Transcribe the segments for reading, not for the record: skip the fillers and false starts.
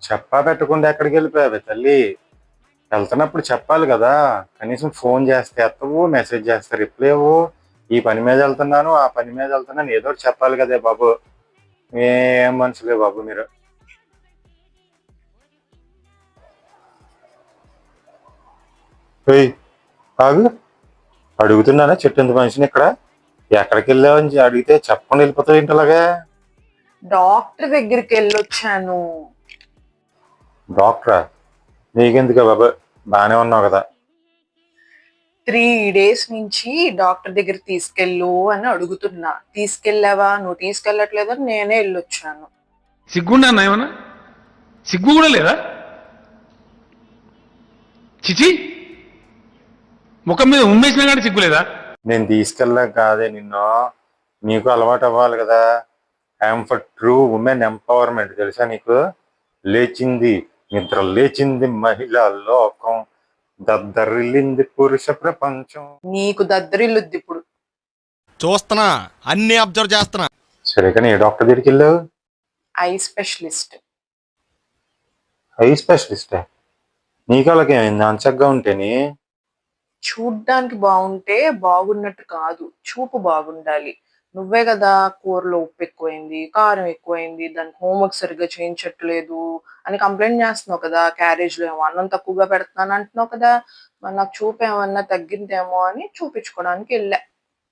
చెప్పా పెట్టకుండా ఎక్కడికి వెళ్ళిపోయావే తల్లి? వెళ్తున్నప్పుడు చెప్పాలి కదా. కనీసం ఫోన్ చేస్తే ఎత్తవు, మెసేజ్ చేస్తే రిప్లై ఇవ్వు. ఈ పని మీద వెళ్తున్నాను, ఆ పని మీద వెళ్తున్నాను, ఏదో ఒకటి చెప్పాలి కదే బాబు. ఏం మనుషులే బాబు మీరు. ఆగు, అడుగుతున్నానా చెట్టు మనిషిని ఇక్కడ ఎక్కడికి వెళ్ళావని అడిగితే చెప్పకుండా వెళ్ళిపోతావు ఏంటి అలాగా? డాక్టర్ దగ్గరికి వెళ్ళొచ్చాను. డాక్టరా? నీకెందుకు బాబు, బానే ఉన్నావు కదా. 3 days నుంచి డాక్టర్ దగ్గర తీసుకెళ్ళు అని అడుగుతున్నా. తీసుకెళ్ళావా? నువ్వు తీసుకెళ్ళట్లేదని నేనే వెళ్ళొచ్చాను. సిగ్గుండా ఏమన్నా? సిగ్గు కూడా లేదా? చిచి, ముఖం మీద ఉమ్మేసినా కానీ సిగ్గు లేదా? నేను తీసుకెళ్ళా కాదే నిన్ను, నీకు అలవాటు అవ్వాలి కదా. I'm for true women empowerment, తెలుసా నీకు? లేచింది, నిద్ర లేచింది మహిళా లోకం, దద్దరిల్లింది పురుష ప్రపంచం. నీకు దద్దరిల్లుద్ది ఇప్పుడు. చూస్తున్నా, అన్ని అబ్జర్వ్ చేస్తున్నా. సరే కానీ ఏ డాక్టర్ దగ్గరికి వెళ్ళావు? I specialist. ఐ స్పెషలిస్టా? నీకు అలాగేమైంది అంచగ్గా ఉంటేని? చూడ్డానికి బాగుంటే బాగున్నట్టు కాదు, చూపు బాగుండాలి. నువ్వే కదా కూరలో ఉప్పు ఎక్కువైంది, కారం ఎక్కువైంది, దానికి హోంవర్క్ సరిగ్గా చేయించట్లేదు అని కంప్లైంట్ చేస్తున్నావు కదా. క్యారేజ్ లో ఏమో అన్నం తక్కువగా పెడుతున్నాను అంటున్నావు కదా. మరి నాకు చూపు ఏమన్నా తగ్గిందేమో అని చూపించుకోవడానికి వెళ్ళా.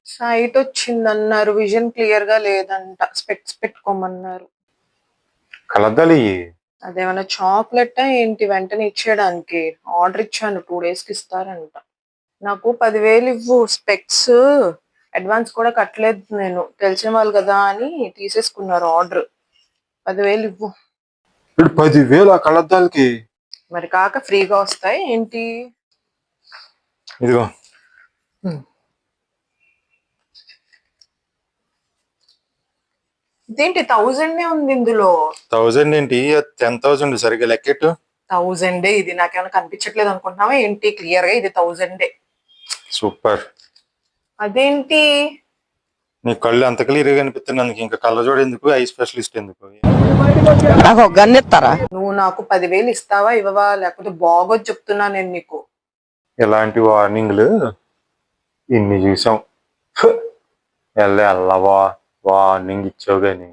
సైట్ వచ్చిందన్నారు, విజన్ క్లియర్ గా లేదంట, స్పెక్ట్స్ పెట్టుకోమన్నారు. కలద్దాలి. అదేమన్నా చాక్లెట్ ఏంటి వెంటనే ఇచ్చేయడానికి? ఆర్డర్ ఇచ్చాను, 2 days కి ఇస్తారంట. నాకు 10,000 ఇవ్వు, స్పెక్స్ అడ్వాన్స్ కూడా కట్టలేదు నేను, తెలిసిన వాళ్ళు కదా అని తీసేసుకున్నారు ఆర్డర్. 10,000 ఇవ్వు. 10,000 కలద్దాలకి? మరి కాక ఫ్రీగా వస్తాయి ఏంటి? ఇదిగో. ఇదేంటి 1000 ఉంది ఇందులో? 1000 ఏంటి, 10,000 సరిగ్గా లెక్కెట్టు. 1000 ఇది. నాకేమైనా కనిపించట్లేదు అనుకుంటున్నావా ఏంటి? క్లియర్ గా ఇది 1000. సూపర్. అదేంటి నీ కళ్ళు అంత క్లియర్గా కనిపిస్తున్నందుకు ఇంకా కళ్ళజోడు ఎందుకు, ఐ స్పెషలిస్ట్ ఎందుకు? నాకు ఒక గన్ ఇస్తారా? నువ్వు నాకు 10,000 ఇస్తావా ఇవ్వవా? లేకపోతే బాగోదు చెప్తున్నా నేను నీకు. ఇలాంటి వార్నింగ్లు ఇన్ని చూసాం. వెళ్ళవా వార్నింగ్ ఇచ్చావు గాని